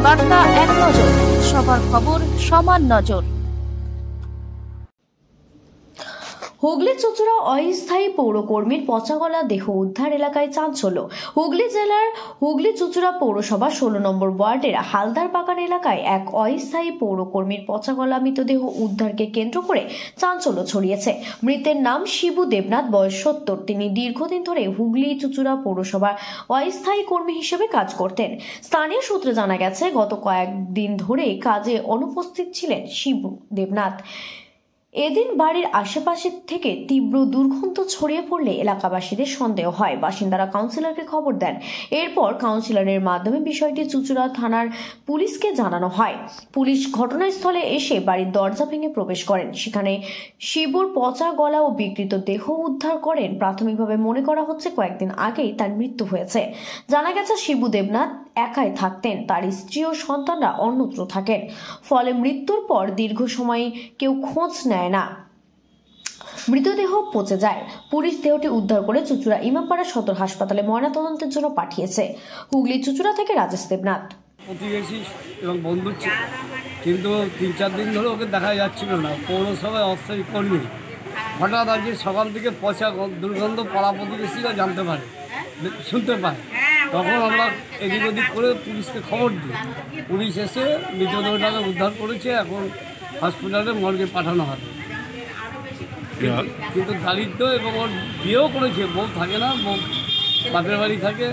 বার্তা এক নজর, সবার খবর সমান নজর। হুগলি চুঁচুড়া অস্থায়ী পৌরকর্মীর পচাগলা দেহ উদ্ধার এলাকায় চাঞ্চল্য। হুগলি জেলার হুগলি চুঁচুড়া পৌরসভা 16 নম্বর ওয়ার্ডের হালদার বাগান এলাকায় এক অস্থায়ী পৌরকর্মীর পচাগলা মৃতদেহ উদ্ধারকে কেন্দ্র করে চাঞ্চল্য ছড়িয়েছে। মৃতের নাম শিবু দেবনাথ, বয়স 70। তিনি দীর্ঘদিন ধরে হুগলি চুঁচুড়া পৌরসভার অস্থায়ী কর্মী হিসেবে কাজ করতেন। স্থানীয় সূত্রে জানা গেছে, গত কয়েকদিন ধরে কাজে অনুপস্থিত ছিলেন শিবু দেবনাথ। এদিন বাড়ির আশেপাশে থেকে তীব্র দুর্গন্ধ ছড়িয়ে পড়লে এলাকাবাসীদের সন্দেহ হয়। বাসিন্দারা কাউন্সিলরকে খবর দেন। এরপর কাউন্সিলরের মাধ্যমে বিষয়টি চুঁচুড়া থানার পুলিশকে জানানো হয়। পুলিশ ঘটনাস্থলে এসে বাড়ির দরজা ভেঙে প্রবেশ করেন। সেখানে শিবুর পচা গলা ও বিকৃত দেহ উদ্ধার করেন। প্রাথমিকভাবে মনে করা হচ্ছে কয়েকদিন আগেই তার মৃত্যু হয়েছে। জানা গেছে, শিবু দেবনাথ একাই থাকতেন, তার স্ত্রী ও সন্তানরা অন্যত্র থাকেন। ফলে মৃত্যুর পর দীর্ঘ সময় কেউ খোঁজ নেয় না, মৃতদেহ পচে যায়। পুলিশ দেহটি উদ্ধার করে চুঁচুড়া ইমামপাড়া সদর হাসপাতালে ময়নাতদন্তের জন্য পাঠিয়েছে। হুগলি চুঁচুড়া থেকে রাজেশ দেবনাথ। প্রতিবেশী এবং বন্ধু ছিল, কিন্তু 3-4 দিন ধরে ওকে দেখা যাচ্ছিল না। পৌরসভায় অস্থায়ী কর্মী, হঠাৎ আজকে সকাল থেকে পচা দুর্গন্ধ পাড়া প্রতিবেশীরা জানতে পারে, শুনতে পায়। তখন আমরা এদিক ওদিক করে পুলিশকে খবর দিই। পুলিশ এসে মৃতদেহটাকে উদ্ধার করেছে। এখন হসপিটালে মর্গে পাঠানো হবে। কিন্তু দারিদ্র এবং ওর বিয়েও করেছে, বউ থাকে না, বউ বাপের বাড়ি থাকে।